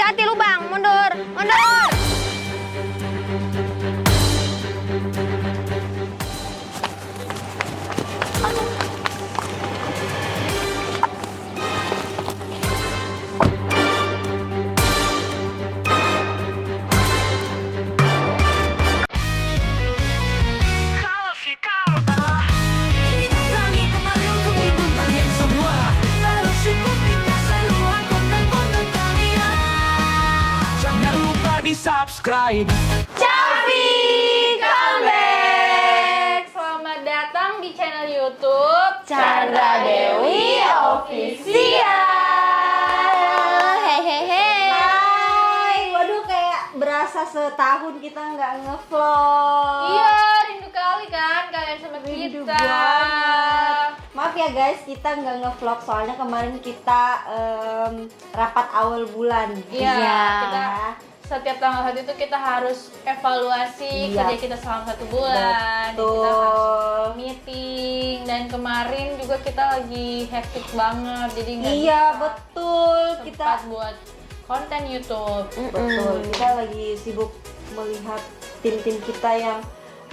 hati-hati lubang, mundur, mundur. Subscribe. Cavi comeback. Selamat datang di channel YouTube Chandra Dewi Official. Hehehe. Hai, waduh kayak berasa setahun kita nggak ngevlog. Iya, rindu kali kan kalian sama Rindu kita. banget. Maaf ya guys, kita nggak ngevlog soalnya kemarin kita rapat awal bulan. Iya, Iya. kita setiap tanggal 1 itu kita harus evaluasi Iya. kerja kita selama 1 bulan. Betul. Kita harus meeting dan kemarin juga kita lagi hektik banget, jadi nggak Iya bisa betul, kita sempat buat konten YouTube. betul kita lagi sibuk melihat tim-tim kita yang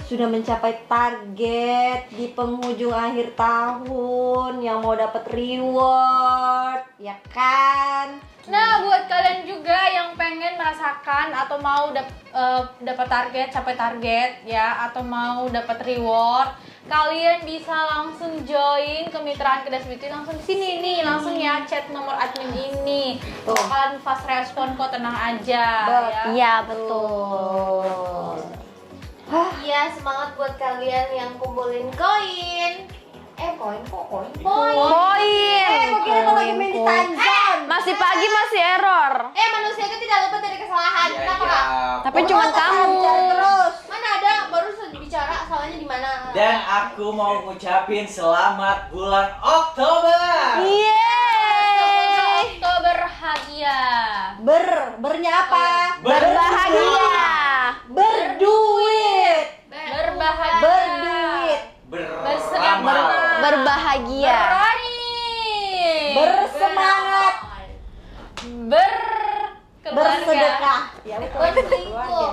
sudah mencapai target di penghujung akhir tahun, yang mau dapat reward, ya kan? Nah, buat kalian juga yang pengen merasakan atau mau dapat target, capai target ya, atau mau dapat reward, kalian bisa langsung join kemitraan Kedas Beauty langsung di sini nih, langsung ya chat nomor admin ini. Tuh. Kalian fast respon kok, tenang aja ya. Iya, betul. Iya, semangat buat kalian yang kumpulin koin. Koin. Poin. Kok kira kalau lagi main di Tanzan? Masih pagi masih error. Manusia itu tidak luput dari kesalahan. Kenapa kak? Tapi cuma kamu. Bicara terus. Mana ada baru bicara salahnya di mana? Dan aku mau ngucapin selamat bulan Oktober. Yeay. Oktober bahagia. Bernya apa? Berbahagia. Berduit. Berbahagia. Berduit. Beramal. Berbahagia. Berani. Bersemangat. Bersedekah. Ya betul. Berselingkuh.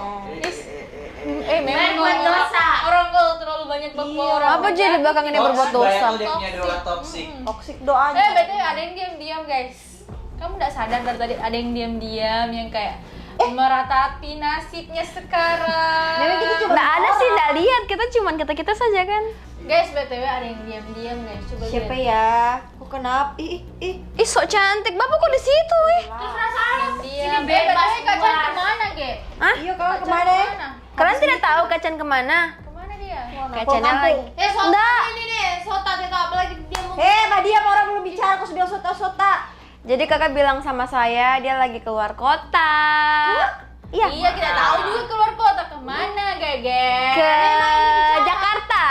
Memang Berbuat dosa. orang kalau terlalu banyak berbuat orang. Apa jadi belakang ini berbuat dosa? Banyak dia punya doa toksik. Toksik doanya. BTW ada yang diam-diam guys. Kamu nggak sadar dari tadi ada yang diam-diam yang kayak meratapi nasibnya sekarang. Memang kita cuma Nggak ada sih, nggak lihat. Kita cuman kita saja kan. Guys, BTW ada yang diam-diam guys. Coba Siapa lihat. ya? Kok kenapa? Ih. Ih, sok cantik. Bapak kok di situ, Diam-diam. Sini bebas, Kacan keluar. kemana, Ge? Hah? Iya, kau Kacan kemana? Kalian tidak tahu Kacan kemana? Kemana dia? Kacannya lagi. Sota Nggak. ini nih, Sota itu apalagi dia mau. Mbak Diam, orang belum bicara, kok sudah sota-sota. Jadi kakak bilang sama saya dia lagi keluar kota. Iya, kita tahu juga keluar kota kemana, Gege? Ke Jakarta.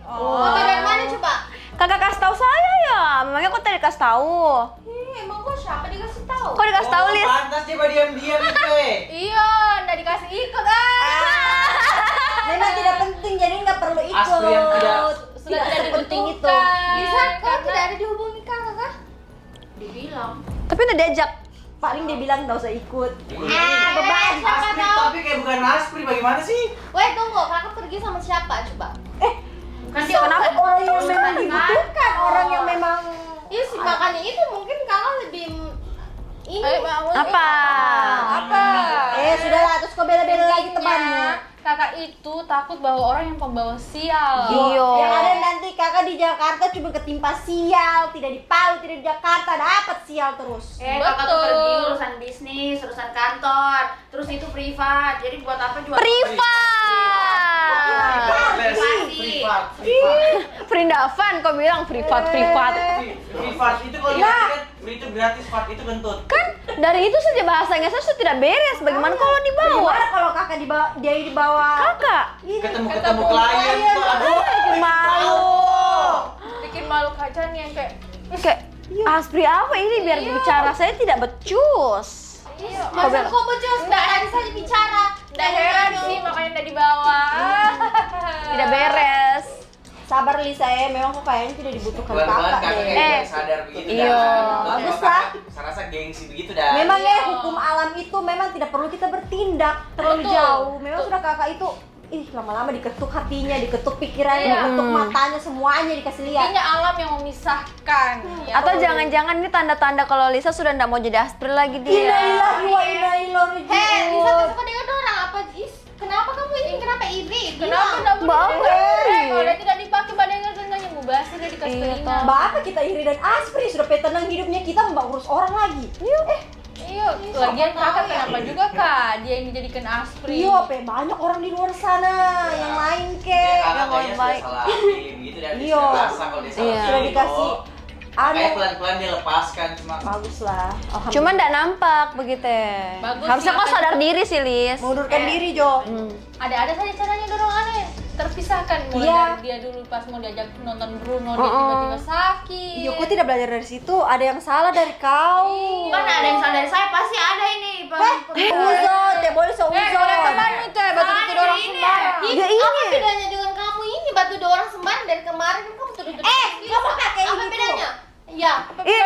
Foto dari mana coba? Kakak kasih tahu saya ya. Memangnya kok tadi kasih tahu? Emang gua siapa dikasih tahu? Kok dikasih tahu, Lis? Pantas dia diam-diam itu. Iya, nggak dikasih ikut Memang tidak penting, jadi nggak perlu ikut. Astri yang tidak- Sudah tidak sepenting itu. dibutuhkan. Bisa kok Karena- tidak ada dihubungi kakak kah? Dibilang. Tapi udah diajak. Paling dia bilang nggak usah ikut. Beban siapa Aspri tahu? tapi kayak bukan Aspri, bagaimana sih? Weh tunggu, kakak pergi sama siapa coba? Bukan dia Kenapa orang yang memang kan? dibutuhkan, orang yang memang Iya sih makanya itu mungkin kakak lebih ini. Ayo, bangun. Apa? Apa? sudahlah, terus kau bela-bela lagi Intinya, temanmu. Kakak itu takut bahwa orang yang pembawa sial. Iya. Yang ada nanti kakak di Jakarta cuma ketimpa sial, tidak di Palu, tidak di Jakarta, dapat sial terus. Kakak tuh pergi urusan bisnis, urusan kantor, terus itu privat. Jadi buat apa jual? Privat. Privat. Perindavan kau bilang privat. Privat itu kalau kan itu gratis, Pak, itu kentut. Kan dari itu saja bahasanya saya sudah tidak beres. Bagaimana kalau dibawa? Gimana kalau kakak dibawa, dia dibawa? Kakak. Ketemu klien tuh, aduh. Malu. Bikin malu kacan yang kayak Kayak Aspri apa ini biar bicara saya tidak becus. iya. Masa kok bocor? Nggak tadi saja bicara. Udah heran sih makanya udah dibawa. Tidak beres. Sabar Lisa memang kok kayaknya tidak dibutuhkan Pelan-pelan kakak kakak deh. kayak sadar begitu iya. dah. Bagus lah. Serasa gengsi begitu dah. Memang ya hukum alam itu memang tidak perlu kita bertindak terlalu Betul. jauh. Memang sudah kakak itu lama-lama diketuk hatinya, diketuk pikirannya, Iya. diketuk matanya, semuanya dikasih lihat. Intinya alam yang memisahkan. Ya. Atau jangan-jangan ini tanda-tanda kalau Lisa sudah nggak mau jadi aspri lagi dia. Innalillahi wa inna ilaihi Hei, Lisa raji'un. suka dengan orang apa, Jis? Kenapa kamu ini? Kenapa iri? Kenapa enggak boleh? Bagus. Kalau dia tidak dipakai badannya tengahnya mubazir dia dikasih Iya, telinga. Bapak kita iri dan aspri sudah tenang hidupnya, kita mbak urus orang lagi. Iya, lagian kakak kenapa juga kak dia yang dijadikan aspri? Iya, Pe, banyak orang di luar sana yang lain Dia ke. kakak yang kayaknya sudah baik. salah tim gitu dan dia Iya. sudah rasa kalau dia salah Iya. Sudah tim, dikasih Kayak anu. pelan-pelan dia lepaskan cuma Bagus lah. Cuma nggak nampak begitu. Bagus Harusnya sih, kau apa- sadar diri sih, Lis. mengundurkan diri, Jo. Ada saja caranya dorong aneh. Terpisahkan mulai Iya. dari dia dulu pas mau diajak nonton Bruno dia tiba-tiba sakit. Iya, kok tidak belajar dari situ? Ada yang salah dari kau. Kan ada yang salah dari saya, pasti ada ini. Uzon, teh boleh boleh seuzon. teman itu batu itu dorong sembarang. Ya ini. Apa bedanya dengan kamu ini? Batu dua orang sembarang dari kemarin kan kamu tuduh-tuduh. kamu pakai Apa gitu. bedanya? Iya. Iya,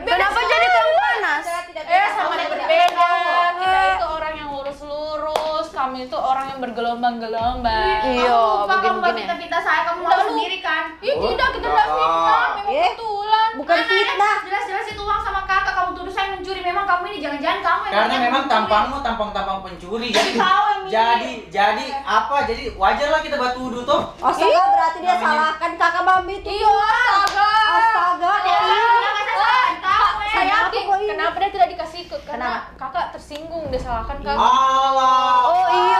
kenapa jadi kurang panas? Sama yang berbeda. Kita itu orang yang lurus-lurus, kami itu orang yang bergelombang-gelombang. Iya, Kamu begini-begini. fitnah-fitnah saya, kamu mau sendiri kan? Ih, tidak, kita tidak fitnah, memang Eh. kebetulan. Bukan fitnah. Jelas-jelas itu uang sama kakak, kamu tuduh saya mencuri. Memang kamu ini jangan-jangan kamu yang karena banyak memang mencuri. tampangmu tampang-tampang pencuri jadi Kau yang milih. jadi apa jadi wajar lah kita batu tuduh toh. Astaga, berarti dia salahkan kakak Bambi itu. Iya, astaga. Astaga, Ya, kakak saya salahkan kamu, Saya Kenapa yakin kok ini? kenapa dia tidak dikasih ke karena Kenapa? kakak tersinggung dia salahkan kakak. Allah. Oh iya,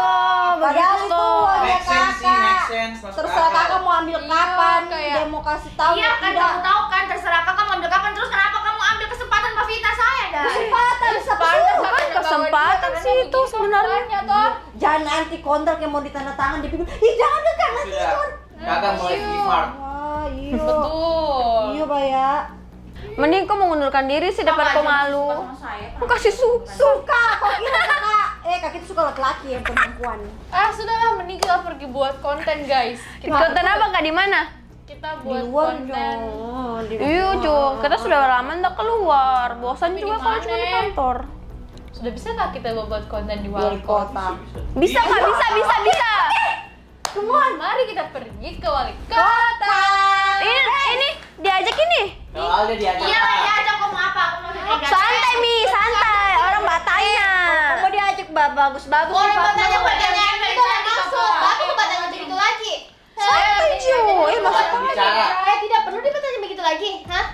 Padahal begitu itu toh. wajar Make sense sih, make kakak. sense. masuk Terserah akal. kakak mau ambil Iya, kapan, kayak- dia mau kasih tahu Iya kan, tidak. kamu tahu kan, terserah kakak mau ambil kapan. Terus kenapa kamu ambil kesempatan memfitnah saya, dah? Kesempatan, Bukan kesempatan sih itu sebenarnya. Toh. Jangan nanti kontrak yang mau ditandatangan dia bilang, ih jangan dekat nanti Sudah. kon. Kakak mulai smart. Wah, iya. Betul. Iya, Pak ya. Mending kau mengundurkan diri sih daripada kau malu. Saya. Kau kasih Suka, kok kira kakak. Kaki itu suka laki-laki yang perempuan. Sudahlah, mending kita pergi buat konten guys. Konten apa kak di mana? Kita Di buat luar, konten. Jo. Di Iya, luar. Jo. Kita sudah lama nggak keluar. Bosan Tapi juga di kalau mana? cuma di kantor. Sudah bisa nggak kita buat konten di Wali wali kota? kota. Bisa kak, bisa. Come on, mari kita pergi ke wali kota. Ini diajak ini. Kalau Alda diajak. Iya, ya, ajak kamu apa? Aku mau jadi Santai Mi, santai. Orang batanya. Kamu diajak bagus-bagus. Orang Pak. batanya badannya itu nggak masuk. Tapi kok batanya jadi itu lagi? Santai Jo. Maksud bicara. Tidak perlu dia bertanya begitu lagi, hah?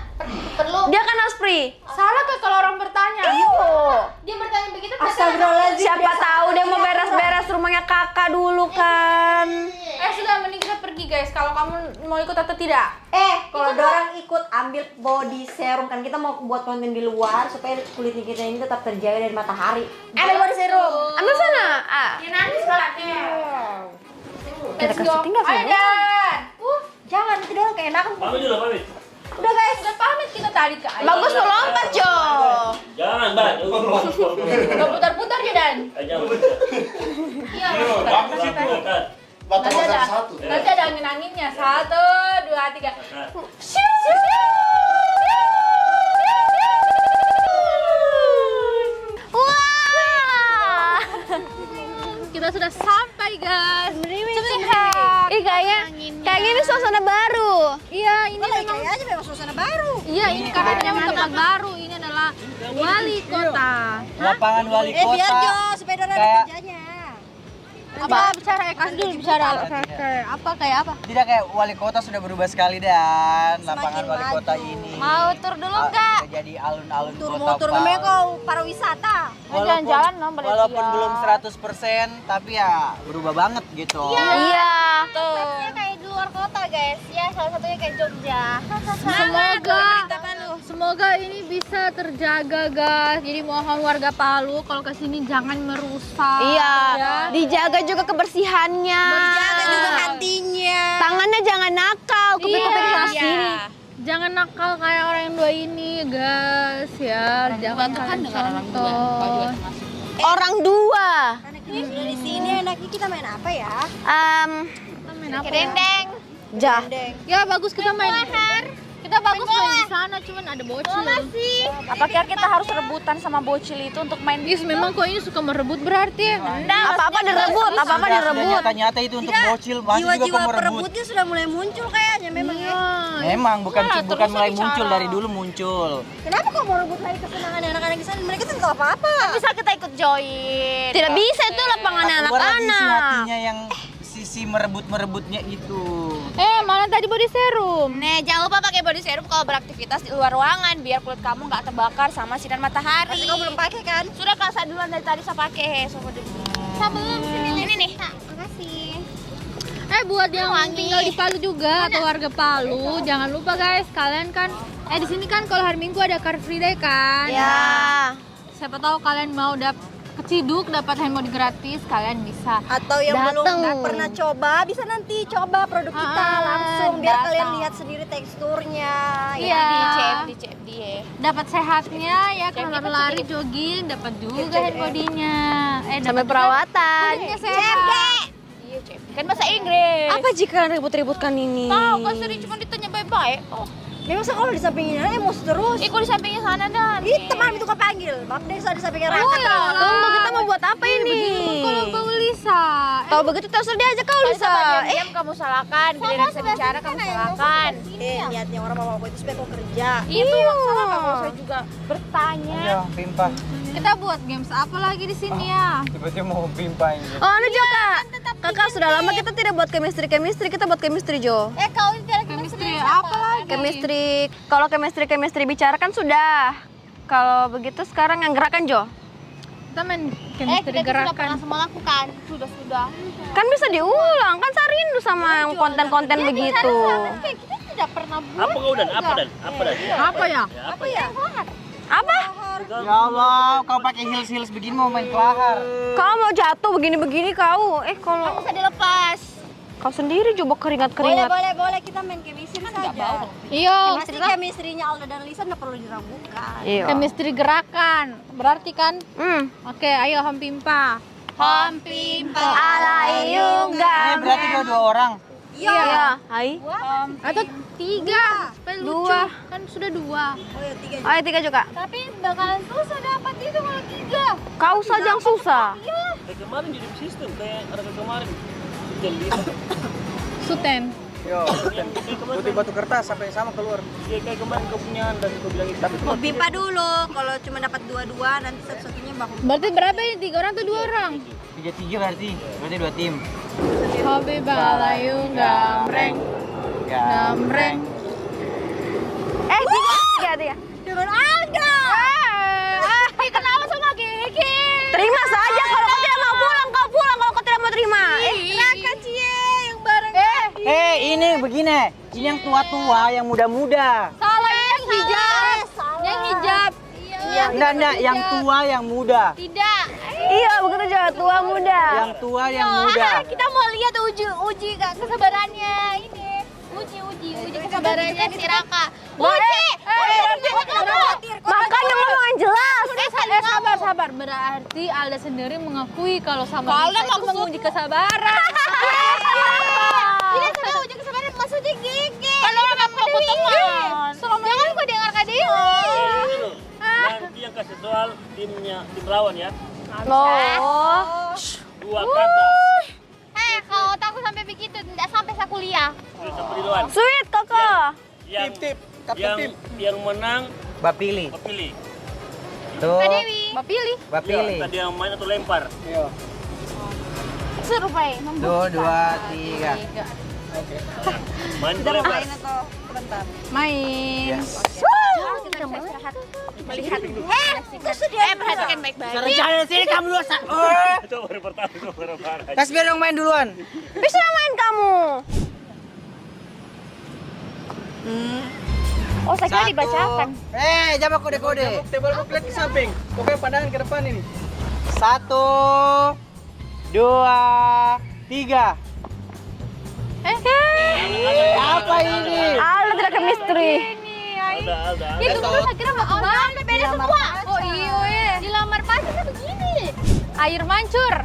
Perlu. dia kan aspri. Salah kah kalau orang bertanya? Iyo. Dia bertanya begitu. Astagfirullahaladzim. Siapa tahu dia mau beres-beres rumahnya kakak dulu kan. Sudah mending kita pergi guys. Kalau kamu mau ikut atau tidak? Kalau dorang ikut ambil body serum kan kita mau buat konten di luar supaya kulit kita ini tetap terjaga dari matahari. Ambil body serum. Ambil sana. Ya nanti sekolahnya. Kita kasih tinggal Ayo sana. Dan. Jangan nanti dorang keenakan. Pamit dulu, pamit. Udah guys. Sudah pamit kita tadi ke Ayo. Bagus mau lompat Jo. Jangan, Mbak. Udah putar-putar ya Dan. Jangan. Iya. Bagus itu. Nanti ada angin-anginnya. 1, 2, 3. Wah. Kita sudah sampai guys. Ih kayaknya ini suasana baru. Iya, ini memang aja memang suasana baru. iya ini karena memang tempat baru. Ini adalah wali kota. Lapangan wali kota. Biar Jo supaya dorang ada Kayak- kerjanya. Apa bicara kasih dulu bicara karakter. Apa kayak apa? Tidak kayak wali kota sudah berubah sekali dan lapangan Semakin wali maju. kota ini. Mau tur dulu Ah, enggak? udah jadi alun-alun Tur kota. motor Pal. namanya kau pariwisata. jalan-jalan dong, boleh Walaupun lihat. belum 100% tapi ya berubah banget gitu. Iya. Kayak di luar kota guys. Ya salah satunya kayak Jogja. Semoga ini bisa terjaga guys. Jadi mohon warga Palu kalau ke sini jangan merusak. Iya. Ya. Dijaga juga kebersihannya. Jaga juga hatinya. Tangannya jangan nakal, kupik-kupik sana sini. Jangan nakal kayak orang yang dua ini guys ya. Jangan kalian contoh. Orang dua. Karena kita sudah di sini enaknya kita main apa ya? Main apa ya? Dendeng. Jah. Ya bagus kita main. Kita bagus main di sana, cuman ada bocil. Apa kira kita harus rebutan sama bocil itu untuk main? Yes, memang kok ini suka merebut berarti ya? Apa-apa direbut, apa-apa direbut. Nyata-nyata itu untuk bocil, masih juga Jiwa-jiwa kamu rebut. perebutnya sudah mulai muncul kayaknya memang ya. Memang bukan Salah, bukan terus mulai bicara. muncul, dari dulu muncul. Kenapa kok mau rebut lagi kesenangan anak-anak di sana? Mereka tuh nggak apa-apa. Bisa kita ikut join. Tidak bisa itu lapangannya Keluar lagi si anak-anak. hatinya yang sisi merebut-merebutnya itu. Mana tadi body serum? Nih, jangan lupa pakai body serum kalau beraktivitas di luar ruangan biar kulit kamu nggak terbakar sama sinar matahari. Pasti kau belum pakai kan? Sudah Kak, saya duluan dari tadi saya pakai. Coba dulu. Sebelum sini Ini nih. Makasih. buat yang tinggal di Palu juga atau warga Palu, jangan lupa guys, kalian kan di sini kan kalau hari Minggu ada Car Free Day kan. Ya. Siapa tahu kalian mau keciduk dapat handphone gratis, kalian bisa. Atau yang Dateng. belum pernah coba, bisa nanti coba produk kita langsung biar datang. kalian lihat sendiri teksturnya. Iya. Di CFD ya. Dapat sehatnya ya, kamar lari, jogging, dapat juga handphonenya. Sampai dapat perawatan. juga sehat. Iya, CFD. Kan bahasa Inggris. Apa jika ribut-ributkan ini? Tahu kan sering cuma ditanya baik-baik. Oh, Memang kalau di sampingnya emosi terus. ikut di sampingnya sana dan. Ih, teman itu kau panggil. Bang Desa di sampingnya Raka. Lomba kita mau buat apa ini? Kalau Bang Lisa. Tahu begitu terus dia aja kau Lisa. Diam kamu salahkan, giliran saya bicara kamu salahkan. Niatnya orang mamaku itu supaya kau kerja. Itu masalah kamu saya juga bertanya. Ya, pimpa. Kita buat games apa lagi di sini ya? Tiba-tiba mau pimpa ini. Oh, anu Jo Kak. Kakak sudah lama kita tidak buat chemistry, kita buat chemistry Jo. Kau ini tidak Chemistry apa lagi? Chemistry, kalau chemistry bicara kan sudah. Kalau begitu sekarang yang gerakan Jo. Kita main chemistry gerakan. Semua lakukan, sudah. Kan bisa diulang, kan saya rindu sama yang konten-konten begitu. Kita tidak pernah Apa kau dan? Apa dan? Apa ya? Apa ya? Apa? Ya Allah, kau pakai heels begini mau main kelahar. Kau mau jatuh begini-begini kau. Kalau bisa dilepas. kau sendiri coba keringat-keringat. Boleh kita main chemistry saja. Iya, Pasti chemistry-nya Alda dan Lisa nggak perlu diragukan. Iya. chemistry gerakan. Berarti kan? Oke, ayo Hampimpa. Alayungga. Ini berarti dua orang. Iya. Hai. Atau 3. Supaya lucu. Dua. Kan sudah 2. Ayo 3 juga. Tapi bakalan susah dapat itu kalau 3. Kau saja yang susah. Kayak kemarin jadi sistem kayak ada kemarin. Jadi Suten. Yo, putih batu kertas sampai sama keluar. kayak kemarin kau punya dan kau bilang itu. Tapi Mau pimpa dulu. Kalau cuma dapat dua-dua nanti satu-satunya bangun. Berarti berapa ini? 3 orang atau 2 orang? 3-3 berarti 2 tim. Hobi balayung gamreng. Gamreng. Tiga. Dengan Alda. Kenapa sama Kiki? Terima saja kalau kau tidak mau pulang, kau pulang kalau kau tidak mau terima. Raka Cie yang bareng. Ini begini. Ini yang tua-tua, yang muda-muda. Salah yang hijab. Yang hijab. Enggak, yang tua yang muda. Tidak. Iya, begitu juga tua muda. Yang tua yang muda. Kita mau lihat uji kesabarannya ini. Uji kesabarannya si Raka. Makanya ngomong yang jelas. Sabar. Berarti Alda sendiri mengakui kalau sama Lisa itu menguji kesabaran. Tidak sampai uji kesabaran maksudnya gigi. Kalau orang mau teman. Jangan kau dengar Kak Dewi. nanti yang kasih soal tim lawan ya. Oh. 2 kata. Kalau otakku sampai begitu, tidak sampai saya kuliah. Sudah sampai di luar. Sweet, Kakak. Yang menang Bapilih. pilih. Tuh. Mbak pilih. Bapilih. Tadi yang main atau lempar. Seru Pak. Tuh, 2, 3. Main atau lempar. Main. Melihat. Perhatikan baik-baik. Rencana sini kamu dulu. Itu baru pertama. Kasih biar yang main duluan. Bisa main kamu. Oh, saya kira dibacakan. Jangan kode-kode. Tebal lihat ke samping. Pokoknya pandangan ke depan ini. 1, 2, 3. Apa ini? Alda tidak chemistry. Alda. Itu terus akhirnya mau kemana? Beda semua. Oh iya. Dilamar pacarnya begini. Air mancur.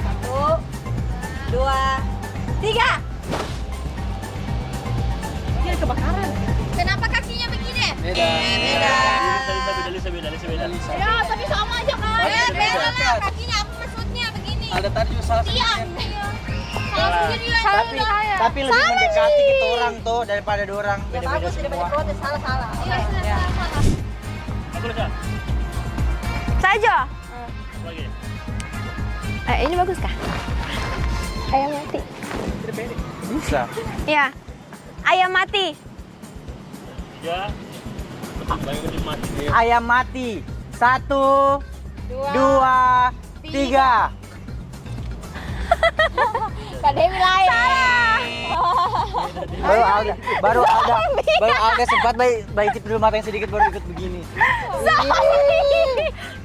1, 2, 3. kebakaran. Kenapa kakinya begini? Beda. Lisa beda. Ya, tapi sama aja kan. Beda lah kakinya. Apa maksudnya begini? Ada tadi juga salah Tiang. sendirian. Salah sendirian. Tapi lebih mendekati kita orang tuh daripada dorang Ya beda-beda bagus, tidak semua. banyak protes, salah-salah. Iya, salah. Aku Lisa. Saja. Lagi. Ini bagus kah? Ayam mati. Bisa. Ya. Ayam mati. 3. Baik udah mati. Ayam mati. 1, 2, 3. Kak Dewi lain. Baru ada sempat bayi cip dulu mata yang sedikit baru ikut begini.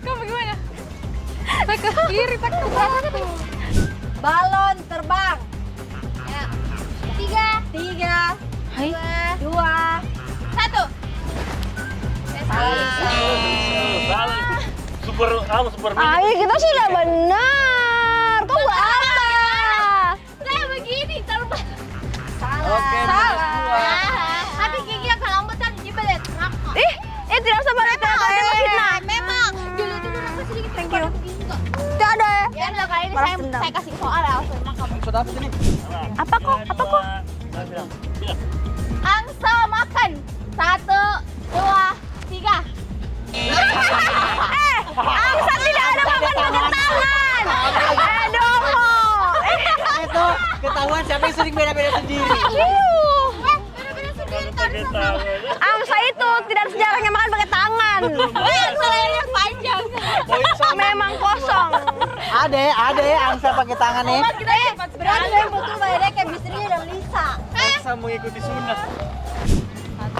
Kamu gimana? Tak ke kiri, tak ke belakang. Balon terbang. Ya. 3, 3, 2, 1. Salah. Super Ayo, kita sudah benar. Kok nggak apa? Saya begini terbang. Oke, Tapi gigi yang kelambutan jibelet. Ih, tidak usah pada ayam fitnah. Memang dulu aku sedikit Thank you. begini kok. Tidak ada. Ya udah kali ini Balas dendam. saya kasih soal ya langsung makan. Sudah dapat ini. Apa kok? Apa kok? Bilang. Angsa makan. 1, 2, 3. Angsa tidak ada makan pakai tangan. Domo. Itu ketahuan siapa yang sering beda-beda sendiri. Bener-bener sendiri Pakai tangan. Angsa itu tidak sejarahnya makan pakai tangan. Selera panjang. Memang kosong. Ada angsa pakai tangan nih. berarti yang betul Mbak Ede kayak Bisri dan Lisa. Saya mengikuti sunnah.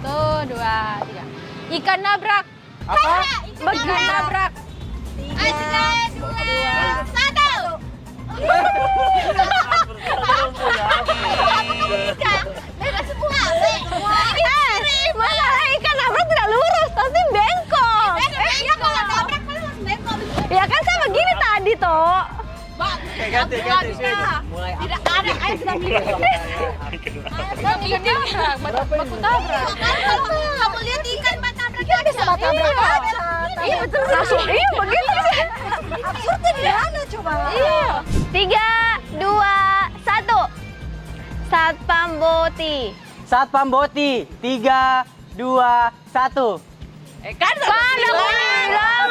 1, 2, 3. Ikan nabrak. Apa? Ikan nabrak. 3, 2, 1. Bebas semua. Masalah ikan nabrak tidak lurus, pasti bengkok. Ya kalau nabrak kan langsung bengkok. Ya kan saya begini tadi toh. Oke, ganti. Mulai Tidak ada air sedang minum. Kan ikan nabrak, baku tabrak. Kamu lihat ikan batabrak ya bisa Iya betul. Langsung iya begitu sih. Absurdnya di mana coba? Iya. 3, 2, 1. Satpam Boti. Satpam Boti. 3, 2, 1. Kan pada bilang.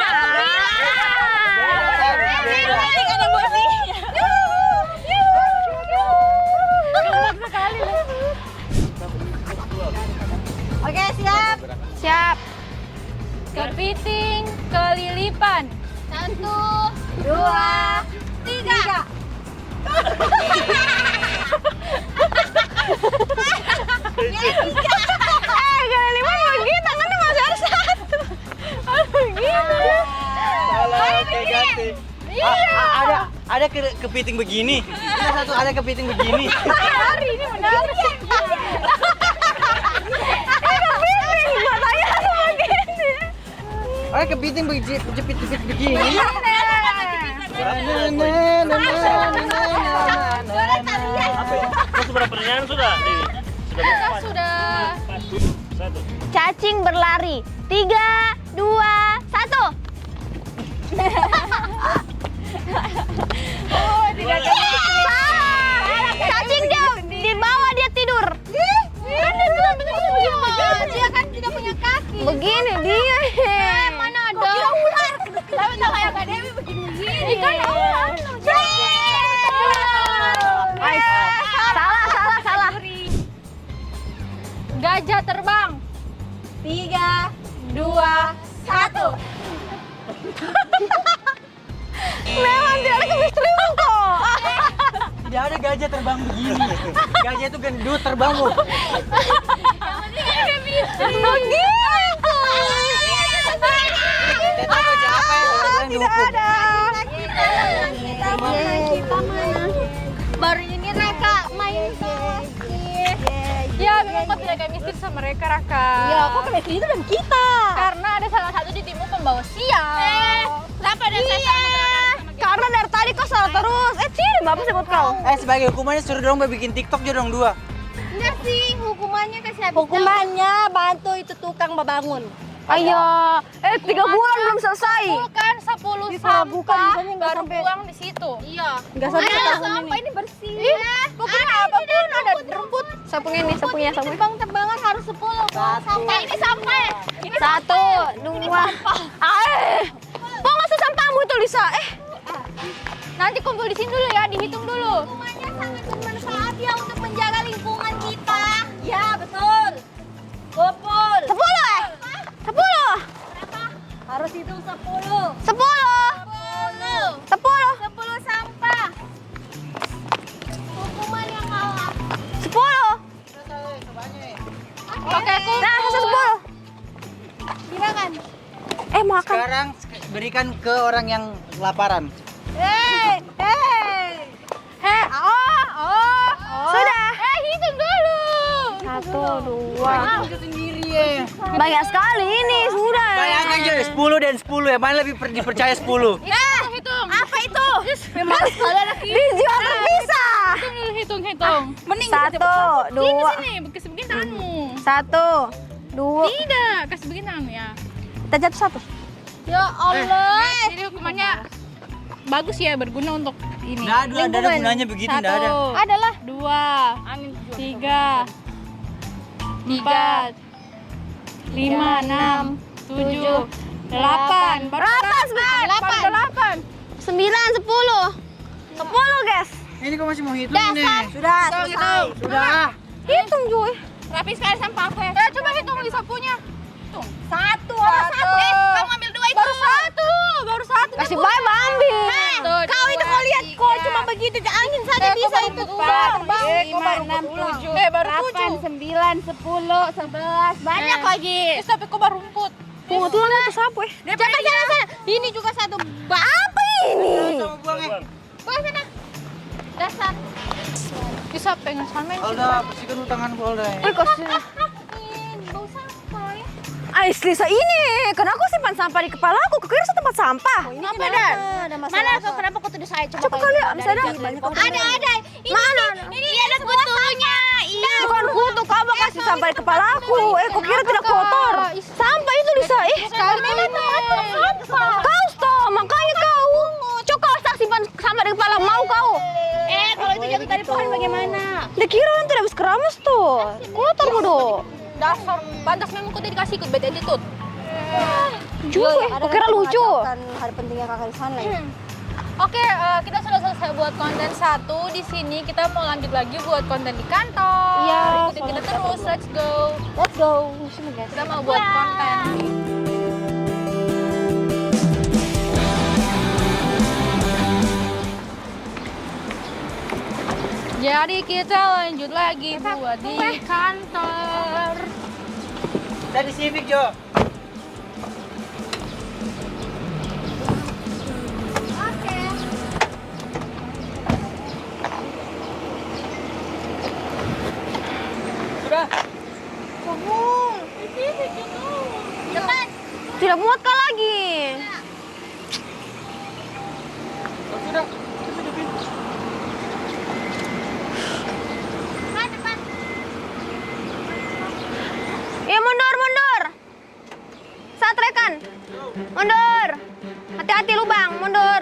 Oke, siap. Siap. Kepiting kelilipan. 1, 2, 3. Kelilipan begitu, tangannya masih harus satu. Begitu. Oke, ganti. Ada kepiting begini. Ada kepiting begini. Hari ini menarik. Kepiting, matanya harus begini. Ada kepiting jepit-jepit begini. Kau seberapa pertanyaan sudah, Dewi? Kita sudah. 1. Cacing berlari. 3, 2, 1. Salah. Cacing di bawah dia tidur. Kan dia kan tidak punya kaki. Begini dia. Mana ada? Kira ular. Tapi tak kayak Kak Dewi begini-begini. Ikan ular. Salah. Gajah terbang. 3, 2, 1. Memang tidak ada kemistrian kok. Tidak ada gajah terbang begini. Gajah itu gendut terbang, Bu. Begitu. Kita gajah apa yang terbang dihukum? Kita mana? Baru ini Raka main sakit. Ya, memang kau tidak kayak mistis sama mereka, Raka. Ya, kok chemistry itu dan kita. Karena ada salah satu di timmu pembawa sial. Kenapa ada saya Karena dari tadi kau salah terus. Ciri Bapak sebut kau. Sebagai hukumannya suruh dong bikin TikTok aja dong 2. Enggak sih hukumannya kasih habis Hukumannya bantu itu tukang membangun. Ayo, 3 bulan belum selesai. Kan 10 Bukan, sampah misalnya nggak baru sampai- buang di situ. Iya. Nggak sampai tahun sampah ini. ini bersih. Pokoknya apapun ada rumput. Sapunya nih, sapunya. Tebang-tebangan harus 10 sampah. Ini sampah. Ini 1, 2. Kok nggak sampahmu itu Lisa? Nanti kumpul di sini dulu ya, dihitung dulu. hukumannya sangat bermanfaat ya untuk menjaga lingkungan kita. Ya, betul. Kumpul. 10 10. Harus hitung 10. 10 sampah. Hukuman yang kalah. 10. Oke, kumpul. Nah, 10. Silakan. Makan. Sekarang berikan ke orang yang kelaparan. Sudah. Hitung dulu. 1, 2. Banyak sekali ini, sudah. Bayangkan aja 10 dan 10 ya. Mana lebih dipercaya 10? Hitung. Apa itu? Dijual terpisah. Hitung. Mending 1, 2. Sini, kasih begini tanganmu. 1, 2. Tidak, kasih begini tanganmu ya. Kita jatuh 1. Ya Allah. Jadi hukumannya bagus ya, berguna untuk ini. Nggak ada gunanya begitu, nggak ada. Adalah 2, 3, 4, 5, 6, 7, 8. Berapa? 8. 9, 10. 10, guys. Ini kok masih mau hitung nih? Sudah selesai. Sudah. Hitung, Joy. Rapi sekali sampah aku ya. Coba hitung di sapunya. Hitung. 1. Kamu ambil 2 itu. Baru satu. Kasih baik, Mbak ambil. Kau itu kau lihat kok cuma begitu angin saja bisa itu terbang. 5, 6, 7. Baru 7. 9, 10, 11. Banyak lagi. Sampai kau baru rumput. Tunggu tuh itu sapu Sana. Ini juga satu bak. Apa ini? Bawa sana. Dasar. Bisa pengen sama. Alda, bersihkan tanganku Alda. Bau sampah ya. Ais Lisa ini, kenapa kau simpan sampah di kepala aku? Kau kira itu tempat sampah? Kenapa Dan? Ada masalah. Mana kau kenapa kau tuduh saya? Coba kali, misalnya Ada. Ini ada kutunya. Iya. bukan kutu, kau mau kasih sampah di kepala aku. Kau kira tidak kotor? Sampah itu Lisa, Kau stop, makanya kau. Coba kau simpan sampah di kepala, mau kau? Kalau itu jatuh dari pohon bagaimana? Dikira orang tidak bisa keramas tuh. Kotor bodoh. Dasar pantas memang kau dikasih ikut bad attitude. Cuy, kau kira lucu? Hari pentingnya kakak di sana ya. Oke, kita sudah selesai buat konten 1 di sini. Kita mau lanjut lagi buat konten di kantor. Iya, Ikutin kita terus. Let's go. Let's go. Sini guys. Kita mau buat konten. Jadi kita lanjut lagi buat di kantor. Saya di Civic, Jo. Sudah. Depan. Tidak muat kau lagi. Sudah. Depan. Ya mundur. Saat rekan. Mundur. Hati-hati lubang, mundur.